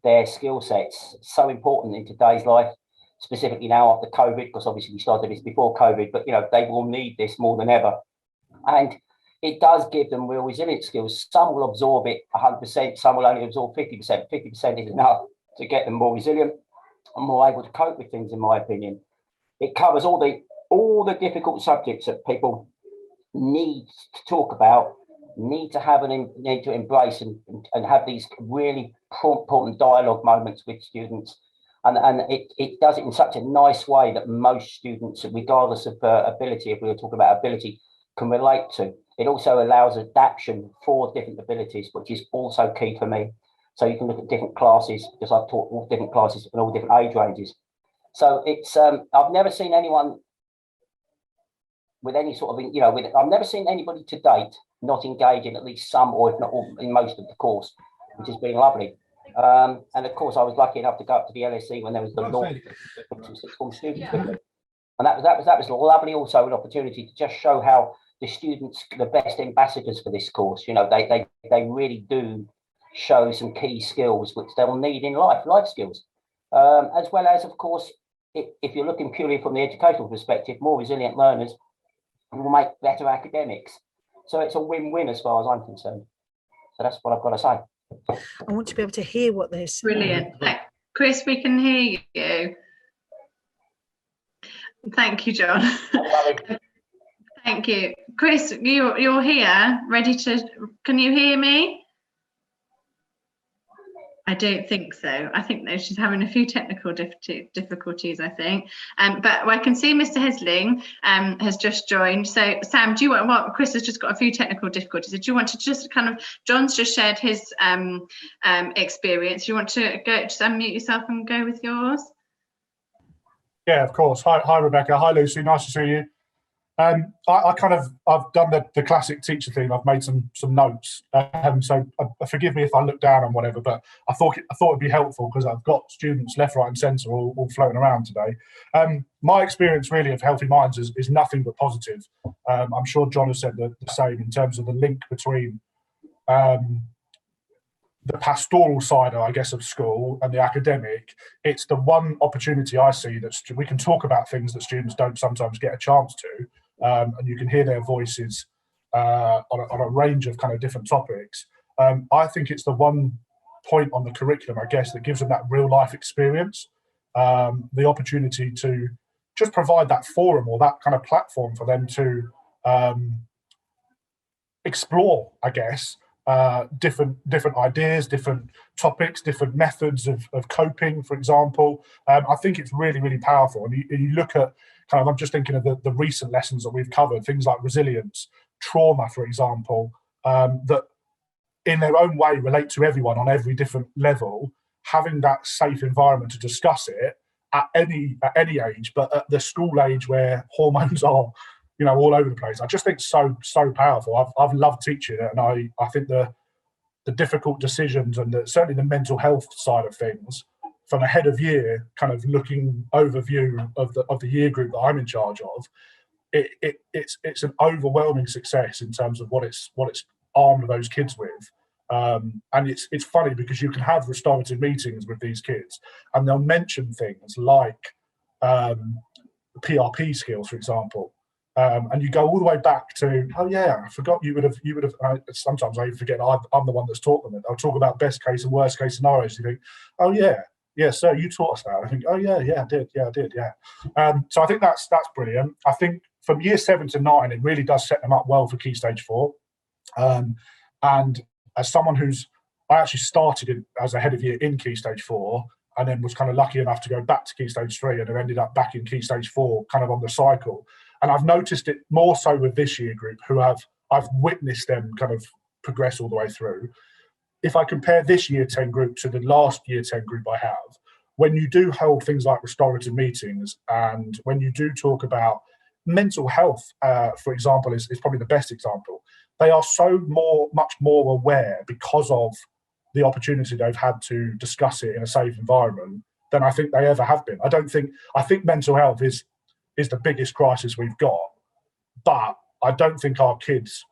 their skill sets. So important in today's life, specifically now after COVID, because obviously we started this before COVID, but you know, they will need this more than ever. And it does give them real resilience skills. Some will absorb it 100%, some will only absorb 50%. 50% is enough to get them more resilient and more able to cope with things, in my opinion. It covers all the difficult subjects that people need to talk about, need to embrace and have these really important dialogue moments with students. And it does it in such a nice way that most students, regardless of ability, if we were talking about ability, can relate to. It also allows adaptation for different abilities, which is also key for me. So you can look at different classes, because I've taught all different classes and all different age ranges. So it's I've never seen anyone with any sort of, you know, I've never seen anybody to date not engage in at least some, or if not all, in most of the course, which has been lovely. And of course, I was lucky enough to go up to the LSE when there was the launch of sixth form students with me. And that was lovely, also an opportunity to just show how the students, the best ambassadors for this course, you know, they really do show some key skills which they'll need in life skills, as well as, of course, if you're looking purely from the educational perspective, more resilient learners will make better academics. So it's a win-win as far as I'm concerned. So that's what I've got to say. I want to be able to hear what they're saying. Brilliant. Chris, we can hear you. Thank you, John. Thank you. Chris, you're here, ready to, can you hear me? I don't think so. I think that she's having a few technical difficulties, I think. But I can see Mr. Hesling has just joined. So Sam, do you want, Chris has just got a few technical difficulties. Do you want to just kind of, John's just shared his experience. Do you want to go, just unmute yourself and go with yours? Yeah, of course. Hi, Rebecca. Hi, Lucy. Nice to see you. I've done the classic teacher thing. I've made some notes. So forgive me if I look down on whatever, but I thought it'd be helpful because I've got students left, right, and centre all floating around today. My experience really of Healthy Minds is nothing but positive. I'm sure John has said the same in terms of the link between the pastoral side, I guess, of school and the academic. It's the one opportunity I see that we can talk about things that students don't sometimes get a chance to. And you can hear their voices on a range of kind of different topics. I think it's the one point on the curriculum, I guess, that gives them that real life experience, the opportunity to just provide that forum or that kind of platform for them to explore, I guess, different ideas, different topics, different methods of coping, for example. I think it's really, really powerful. And you look at kind of, I'm just thinking of the recent lessons that we've covered, things like resilience, trauma, for example, that in their own way relate to everyone on every different level. Having that safe environment to discuss it at any age, but at the school age where hormones are, you know, all over the place. I just think so powerful. I've loved teaching it, and I think the difficult decisions and certainly the mental health side of things, from a head of year kind of looking overview of the year group that I'm in charge of, it's an overwhelming success in terms of what it's armed those kids with. And it's funny because you can have restorative meetings with these kids and they'll mention things like PRP skills, for example. And you go all the way back to, oh yeah, I forgot you would have, sometimes I even forget I'm the one that's taught them it. I'll talk about best case and worst case scenarios. You think, oh yeah, sir, you taught us that. I think, oh yeah, I did. So I think that's brilliant. I think from year 7 to 9, it really does set them up well for Key Stage 4. And as someone I actually started as a head of year in Key Stage 4, and then was kind of lucky enough to go back to Key Stage 3 and have ended up back in Key Stage 4 kind of on the cycle. And I've noticed it more so with this year group I've witnessed them kind of progress all the way through. If I compare this year 10 group to the last year 10 group I have, when you do hold things like restorative meetings and when you do talk about mental health, for example, is probably the best example, they are much more aware because of the opportunity they've had to discuss it in a safe environment than I think they ever have been. I think mental health is the biggest crisis we've got, but I don't think our kids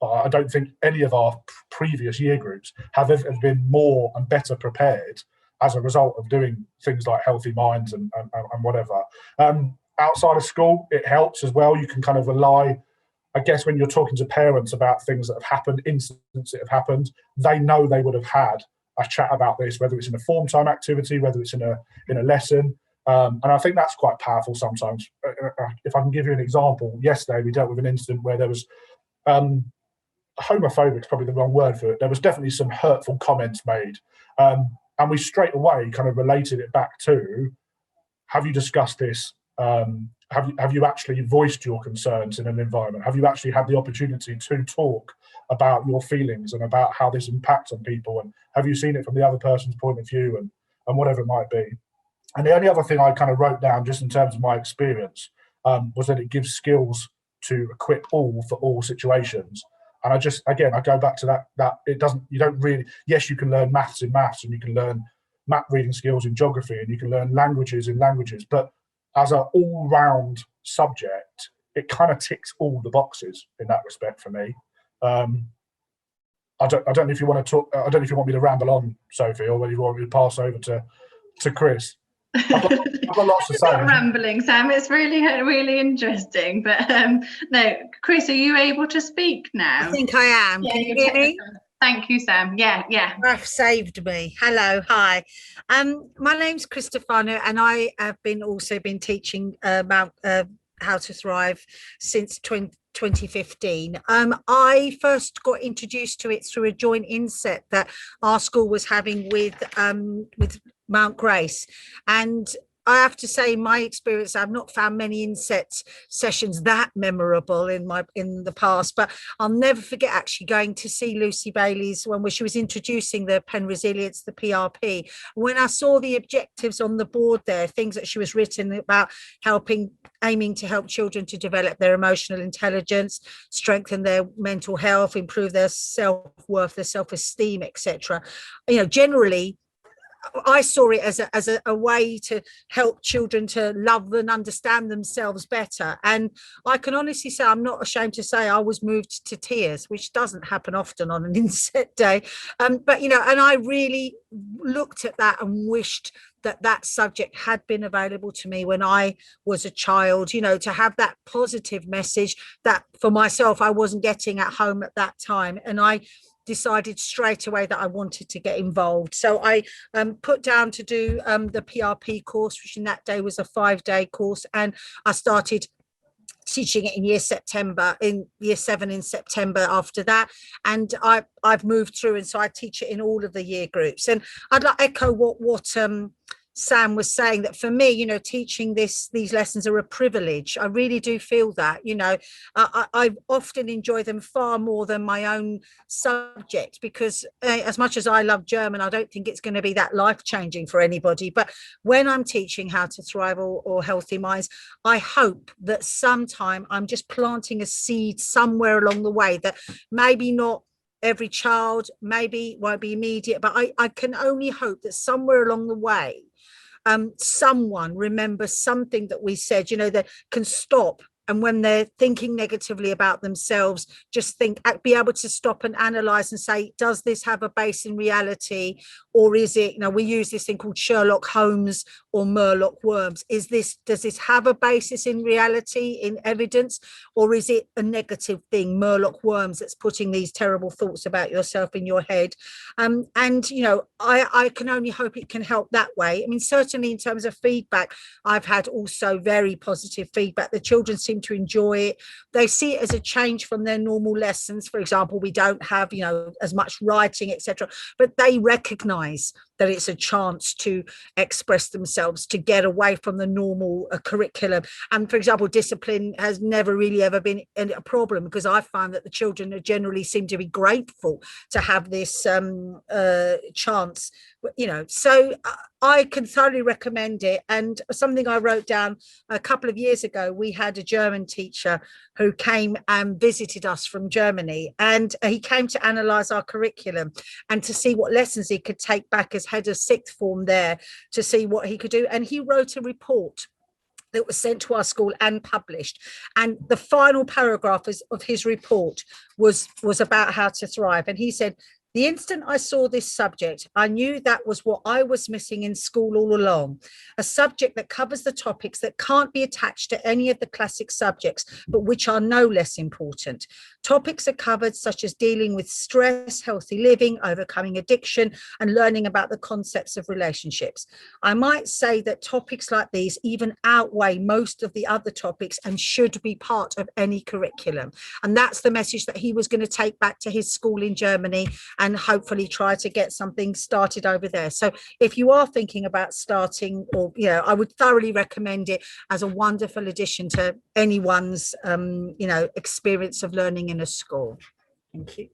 I don't think any of our previous year groups have ever been more and better prepared as a result of doing things like Healthy Minds and whatever. Outside of school, it helps as well. You can kind of rely, I guess, when you're talking to parents about things that have happened, incidents that have happened, they know they would have had a chat about this, whether it's in a form time activity, whether it's in a lesson. And I think that's quite powerful sometimes. If I can give you an example, yesterday we dealt with an incident where there was, homophobic is probably the wrong word for it. There was definitely some hurtful comments made. And we straight away kind of related it back to, have you discussed this? Have you actually voiced your concerns in an environment? Have you actually had the opportunity to talk about your feelings and about how this impacts on people? And have you seen it from the other person's point of view and whatever it might be? And the only other thing I kind of wrote down just in terms of my experience was that it gives skills to equip all for all situations. And I go back to that you don't really, yes, you can learn maths in maths and you can learn map reading skills in geography and you can learn languages in languages, but as an all-round subject, it kind of ticks all the boxes in that respect for me. I don't know if you want to talk. I don't know if you want me to ramble on, Sophie, or whether you want me to pass over to Chris. I've got lots to say. Not rambling, Sam. It's really interesting. But no, Chris, are you able to speak now? I think I am. Yeah, can you hear me? Thank you, Sam. Yeah. You've saved me. Hello, hi. My name's Chris Stefano, and I have also been teaching about How to Thrive since 2015. I first got introduced to it through a joint inset that our school was having with Mount Grace, and I have to say, my experience, I've not found many inset sessions that memorable in the past, but I'll never forget actually going to see Lucy Bailey's when she was introducing the Pen Resilience, the PRP. When I saw the objectives on the board there, things that she was written about aiming to help children to develop their emotional intelligence, strengthen their mental health, improve their self-worth, their self-esteem, etc. Generally, I saw it as a way to help children to love and understand themselves better. And I can honestly say, I'm not ashamed to say, I was moved to tears, which doesn't happen often on an inset day. But, and I really looked at that and wished that subject had been available to me when I was a child, to have that positive message that for myself, I wasn't getting at home at that time. And I decided straight away that I wanted to get involved. So I put down to do the PRP course, which in that day was a 5-day course. And I started teaching it in year 7 in September after that. And I've moved through. And so I teach it in all of the year groups. And I'd like to echo what Sam was saying, that for me, teaching these lessons are a privilege. I really do feel that, I often enjoy them far more than my own subject, because as much as I love German, I don't think it's going to be that life-changing for anybody. But when I'm teaching How to Thrive or Healthy Minds, I hope that sometime I'm just planting a seed somewhere along the way that maybe not every child, maybe won't be immediate, but I can only hope that somewhere along the way, someone remembers something that we said, that can stop and when they're thinking negatively about themselves, just be able to stop and analyze and say, does this have a base in reality, or is it, we use this thing called Sherlock Holmes or Murloc worms. Does this have a basis in reality, in evidence, or is it a negative thing, Murloc worms, that's putting these terrible thoughts about yourself in your head? And I can only hope it can help that way. I mean, certainly in terms of feedback, I've had also very positive feedback. The children seem to enjoy it. They see it as a change from their normal lessons. For example, we don't have, as much writing, etc., but they recognize that it's a chance to express themselves, to get away from the normal curriculum. And for example, discipline has never really ever been a problem, because I find that the children generally seem to be grateful to have this chance, so I can thoroughly recommend it. And something I wrote down a couple of years ago, we had a German teacher who came and visited us from Germany, and he came to analyse our curriculum and to see what lessons he could take back as head of sixth form there, to see what he could do. And he wrote a report that was sent to our school and published. And the final paragraph of his report was about how to thrive. And he said, the instant I saw this subject, I knew that was what I was missing in school all along. A subject that covers the topics that can't be attached to any of the classic subjects, but which are no less important. Topics are covered such as dealing with stress, healthy living, overcoming addiction, and learning about the concepts of relationships. I might say that topics like these even outweigh most of the other topics and should be part of any curriculum. And that's the message that he was going to take back to his school in Germany, and hopefully try to get something started over there. So if you are thinking about starting, or I would thoroughly recommend it as a wonderful addition to anyone's experience of learning in a school. Thank you.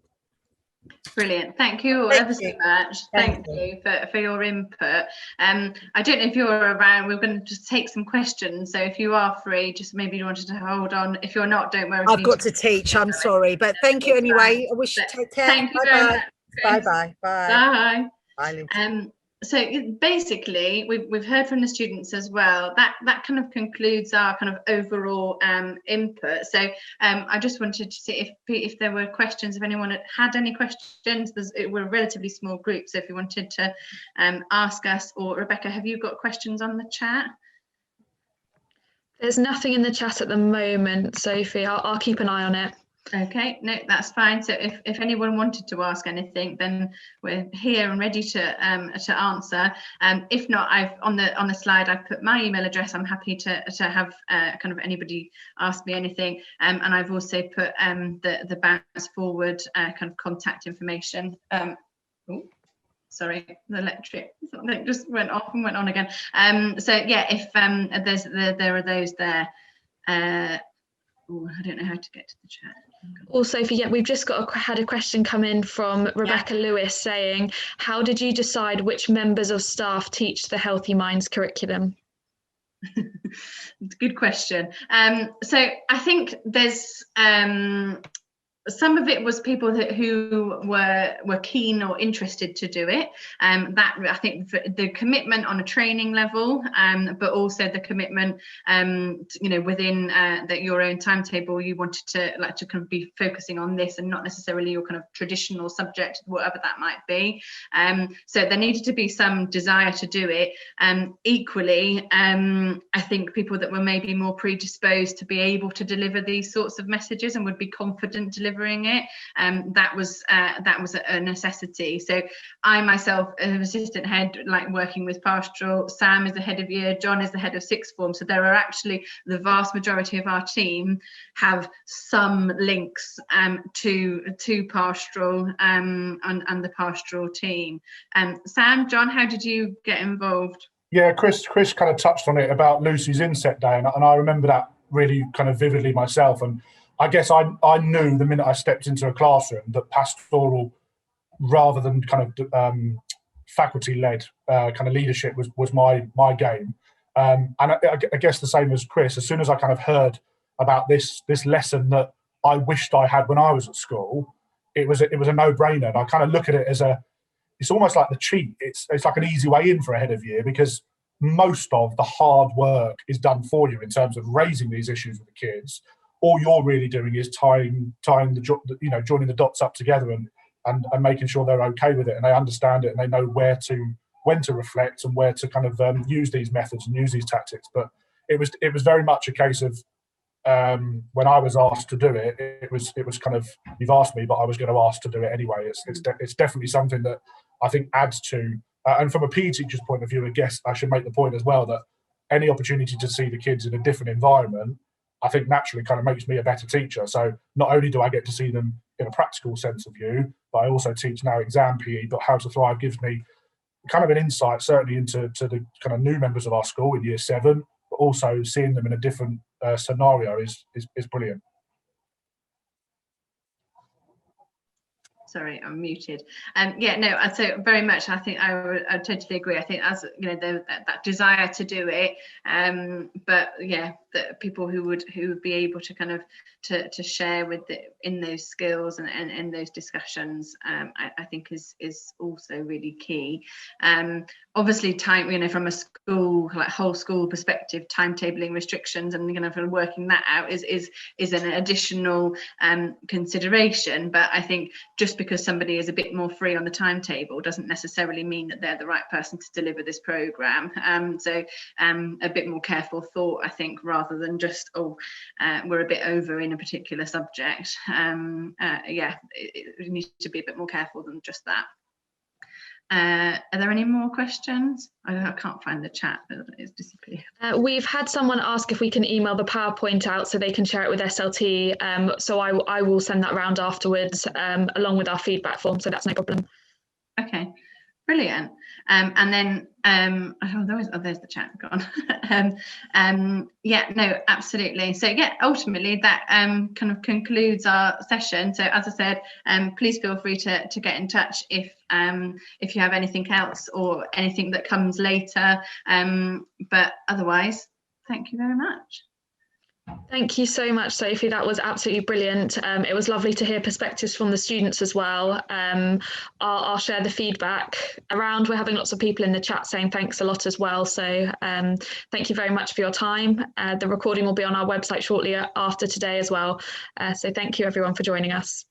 Brilliant. Thank you all ever so much. Thank you for your input. I don't know if you're around, we're going to just take some questions. So if you are free, just maybe you wanted to hold on. If you're not, don't worry. I've got to teach, I'm sorry, but thank you anyway. I wish you take care. Thank you very much. Bye-bye. Bye. Bye. So basically, we've heard from the students as well. That kind of concludes our kind of overall input. So I just wanted to see if there were questions, if anyone had any questions. We're a relatively small group, so if you wanted to ask us, or Rebecca, have you got questions on the chat? There's nothing in the chat at the moment, Sophie. I'll keep an eye on it. Okay, no, that's fine. So if anyone wanted to ask anything, then we're here and ready to answer. If not, I've on the slide I've put my email address. I'm happy to have kind of anybody ask me anything. And I've also put the bounce forward kind of contact information. Sorry, the electric something just went off and went on again. So yeah, if there are those there. I don't know how to get to the chat. Also, Sophie, we've just had a question come in from Rebecca Lewis saying, how did you decide which members of staff teach the Healthy Minds curriculum? Good question. So I think there's some of it was people who were keen or interested to do it. That I think the commitment on a training level, but also the commitment, within your own timetable, you wanted to kind of be focusing on this and not necessarily your kind of traditional subject, whatever that might be. So there needed to be some desire to do it. Equally, I think people that were maybe more predisposed to be able to deliver these sorts of messages and would be confident delivering it, that was a necessity. So I myself am assistant head, like working with pastoral. Sam is the head of year, John is the head of sixth form. So there are actually the vast majority of our team have some links to pastoral and the pastoral team. Sam, John, how did you get involved? Yeah, Chris kind of touched on it about Lucy's Inset Day, and I remember that really kind of vividly myself. And I guess I knew the minute I stepped into a classroom that pastoral, rather than kind of faculty-led kind of leadership, was my game. And I guess the same as Chris. As soon as I kind of heard about this lesson that I wished I had when I was at school, it was a no-brainer. And I kind of look at it as it's almost like the cheat. It's like an easy way in for a head of year, because most of the hard work is done for you in terms of raising these issues with the kids. All you're really doing is joining the dots up together and making sure they're okay with it and they understand it and they know when to reflect and where to kind of use these methods and use these tactics. But it was very much a case of when I was asked to do it, it was kind of, you've asked me, but I was going to ask to do it anyway. It's definitely something that I think adds to, and from a PE teacher's point of view, I guess I should make the point as well that any opportunity to see the kids in a different environment, I think naturally kind of makes me a better teacher. So not only do I get to see them in a practical sense of view, but I also teach now exam PE, but How to Thrive gives me kind of an insight certainly into the kind of new members of our school in year 7, but also seeing them in a different scenario is brilliant. Sorry, I'm muted. Yeah, no, so very much. I think I totally agree. I think as you know, that desire to do it, but yeah, that people who would be able to kind of to share with in those skills and those discussions, I think is also really key. Obviously, time, you know, from a school, like whole school perspective, timetabling restrictions and kind of working that out is an additional consideration. But I think just because somebody is a bit more free on the timetable doesn't necessarily mean that they're the right person to deliver this programme. So a bit more careful thought, I think, rather than just, we're a bit over in a particular subject. Yeah, you need to be a bit more careful than just that. Are there any more questions? I can't find the chat, but it's disappeared. We've had someone ask if we can email the PowerPoint out so they can share it with SLT. So I will send that round afterwards, along with our feedback form, so that's no problem. Okay, brilliant. And then there's the chat gone. Yeah, no, absolutely. So yeah, ultimately that kind of concludes our session. So as I said, please feel free to get in touch if you have anything else or anything that comes later. But otherwise, thank you very much. Thank you so much, Sophie. That was absolutely brilliant. It was lovely to hear perspectives from the students as well. I'll share the feedback around. We're having lots of people in the chat saying thanks a lot as well. So thank you very much for your time. The recording will be on our website shortly after today as well. So thank you everyone for joining us.